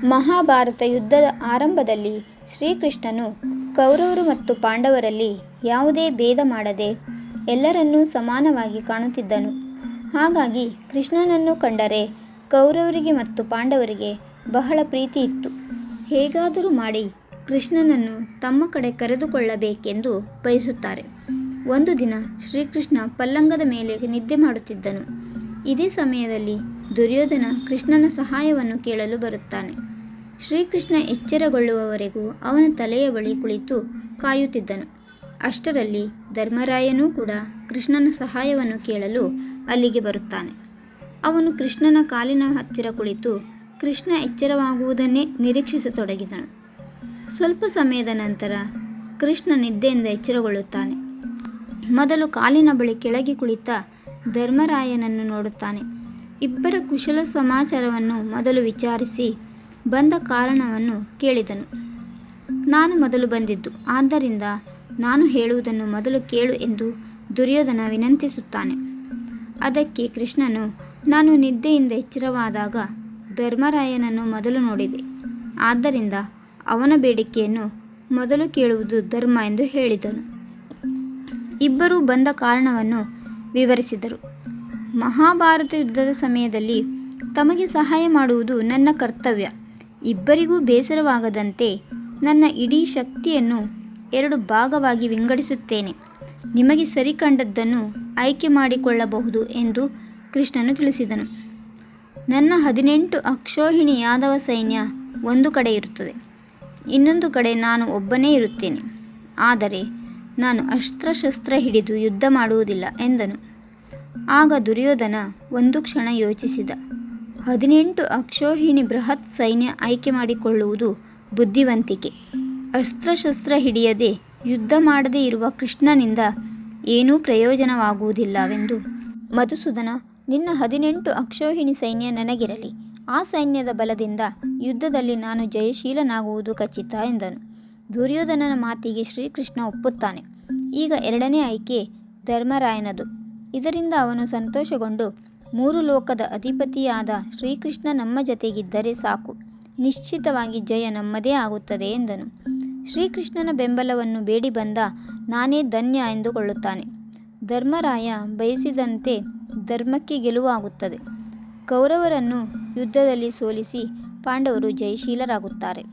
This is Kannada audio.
ಮಹಾಭಾರತ ಯುದ್ಧದ ಆರಂಭದಲ್ಲಿ ಶ್ರೀಕೃಷ್ಣನು ಕೌರವರು ಮತ್ತು ಪಾಂಡವರಲ್ಲಿ ಯಾವುದೇ ಭೇದ ಮಾಡದೆ ಎಲ್ಲರನ್ನೂ ಸಮಾನವಾಗಿ ಕಾಣುತ್ತಿದ್ದನು. ಹಾಗಾಗಿ ಕೃಷ್ಣನನ್ನು ಕಂಡರೆ ಕೌರವರಿಗೆ ಮತ್ತು ಪಾಂಡವರಿಗೆ ಬಹಳ ಪ್ರೀತಿ ಇತ್ತು. ಹೇಗಾದರೂ ಮಾಡಿ ಕೃಷ್ಣನನ್ನು ತಮ್ಮ ಕಡೆ ಕರೆದುಕೊಳ್ಳಬೇಕೆಂದು ಬಯಸುತ್ತಾರೆ. ಒಂದು ದಿನ ಶ್ರೀಕೃಷ್ಣ ಪಲ್ಲಂಗದ ಮೇಲೆ ನಿದ್ದೆ ಮಾಡುತ್ತಿದ್ದನು. ಇದೇ ಸಮಯದಲ್ಲಿ ದುರ್ಯೋಧನ ಕೃಷ್ಣನ ಸಹಾಯವನ್ನು ಕೇಳಲು ಬರುತ್ತಾನೆ. ಶ್ರೀಕೃಷ್ಣ ಎಚ್ಚರಗೊಳ್ಳುವವರೆಗೂ ಅವನ ತಲೆಯ ಬಳಿ ಕುಳಿತು ಕಾಯುತ್ತಿದ್ದನು. ಅಷ್ಟರಲ್ಲಿ ಧರ್ಮರಾಯನೂ ಕೂಡ ಕೃಷ್ಣನ ಸಹಾಯವನ್ನು ಕೇಳಲು ಅಲ್ಲಿಗೆ ಬರುತ್ತಾನೆ. ಅವನು ಕೃಷ್ಣನ ಕಾಲಿನ ಹತ್ತಿರ ಕುಳಿತು ಕೃಷ್ಣ ಎಚ್ಚರವಾಗುವುದನ್ನೇ ನಿರೀಕ್ಷಿಸತೊಡಗಿದನು. ಸ್ವಲ್ಪ ಸಮಯದ ನಂತರ ಕೃಷ್ಣ ನಿದ್ದೆಯಿಂದ ಎಚ್ಚರಗೊಳ್ಳುತ್ತಾನೆ. ಮೊದಲು ಕಾಲಿನ ಬಳಿ ಕೆಳಗೆ ಕುಳಿತ ಧರ್ಮರಾಯನನ್ನು ನೋಡುತ್ತಾನೆ. ಇಬ್ಬರ ಕುಶಲ ಸಮಾಚಾರವನ್ನು ಮೊದಲು ವಿಚಾರಿಸಿ ಬಂದ ಕಾರಣವನ್ನು ಕೇಳಿದನು. ನಾನು ಮೊದಲು ಬಂದಿದ್ದು, ಆದ್ದರಿಂದ ನಾನು ಹೇಳುವುದನ್ನು ಮೊದಲು ಕೇಳು ಎಂದು ದುರ್ಯೋಧನ ವಿನಂತಿಸುತ್ತಾನೆ. ಅದಕ್ಕೆ ಕೃಷ್ಣನು, ನಾನು ನಿದ್ದೆಯಿಂದ ಎಚ್ಚರವಾದಾಗ ಧರ್ಮರಾಯನನ್ನು ಮೊದಲು ನೋಡಿದೆ, ಆದ್ದರಿಂದ ಅವನ ಬೇಡಿಕೆಯನ್ನು ಮೊದಲು ಕೇಳುವುದು ಧರ್ಮ ಎಂದು ಹೇಳಿದನು. ಇಬ್ಬರೂ ಬಂದ ಕಾರಣವನ್ನು ವಿವರಿಸಿದರು. ಮಹಾಭಾರತ ಯುದ್ಧದ ಸಮಯದಲ್ಲಿ ತಮಗೆ ಸಹಾಯ ಮಾಡುವುದು ನನ್ನ ಕರ್ತವ್ಯ. ಇಬ್ಬರಿಗೂ ಬೇಸರವಾಗದಂತೆ ನನ್ನ ಇಡೀ ಶಕ್ತಿಯನ್ನು 2 ಭಾಗವಾಗಿ ವಿಂಗಡಿಸುತ್ತೇನೆ. ನಿಮಗೆ ಸರಿ ಕಂಡದ್ದನ್ನು ಆಯ್ಕೆ ಮಾಡಿಕೊಳ್ಳಬಹುದು ಎಂದು ಕೃಷ್ಣನು ತಿಳಿಸಿದನು. ನನ್ನ 18 ಅಕ್ಷೋಹಿಣಿ ಯಾದವ ಸೈನ್ಯ ಒಂದು ಕಡೆ ಇರುತ್ತದೆ, ಇನ್ನೊಂದು ಕಡೆ ನಾನು ಒಬ್ಬನೇ ಇರುತ್ತೇನೆ. ಆದರೆ ನಾನು ಅಸ್ತ್ರಶಸ್ತ್ರ ಹಿಡಿದು ಯುದ್ಧ ಮಾಡುವುದಿಲ್ಲ ಎಂದನು. ಆಗ ದುರ್ಯೋಧನ ಒಂದು ಕ್ಷಣ ಯೋಚಿಸಿದ. 18 ಅಕ್ಷೋಹಿಣಿ ಬೃಹತ್ ಸೈನ್ಯ ಆಯ್ಕೆ ಮಾಡಿಕೊಳ್ಳುವುದು ಬುದ್ಧಿವಂತಿಕೆ. ಅಸ್ತ್ರಶಸ್ತ್ರ ಹಿಡಿಯದೆ ಯುದ್ಧ ಮಾಡದೇ ಇರುವ ಕೃಷ್ಣನಿಂದ ಏನೂ ಪ್ರಯೋಜನವಾಗುವುದಿಲ್ಲವೆಂದು. ಮಧುಸೂದನ, ನಿನ್ನ 18 ಅಕ್ಷೋಹಿಣಿ ಸೈನ್ಯ ನನಗಿರಲಿ. ಆ ಸೈನ್ಯದ ಬಲದಿಂದ ಯುದ್ಧದಲ್ಲಿ ನಾನು ಜಯಶೀಲನಾಗುವುದು ಖಚಿತ ಎಂದನು. ದುರ್ಯೋಧನನ ಮಾತಿಗೆ ಶ್ರೀಕೃಷ್ಣ ಒಪ್ಪುತ್ತಾನೆ. ಈಗ 2ನೇ ಆಯ್ಕೆ ಧರ್ಮರಾಯನದು. ಇದರಿಂದ ಅವನು ಸಂತೋಷಗೊಂಡು, 3 ಲೋಕದ ಅಧಿಪತಿಯಾದ ಶ್ರೀಕೃಷ್ಣ ನಮ್ಮ ಜತೆಗಿದ್ದರೆ ಸಾಕು, ನಿಶ್ಚಿತವಾಗಿ ಜಯ ನಮ್ಮದೇ ಆಗುತ್ತದೆ ಎಂದನು. ಶ್ರೀಕೃಷ್ಣನ ಬೆಂಬಲವನ್ನು ಬೇಡಿ ಬಂದ ನಾನೇ ಧನ್ಯ ಎಂದುಕೊಳ್ಳುತ್ತಾನೆ. ಧರ್ಮರಾಯ ಬಯಸಿದಂತೆ ಧರ್ಮಕ್ಕೆ ಗೆಲುವಾಗುತ್ತದೆ. ಕೌರವರನ್ನು ಯುದ್ಧದಲ್ಲಿ ಸೋಲಿಸಿ ಪಾಂಡವರು ಜಯಶೀಲರಾಗುತ್ತಾರೆ.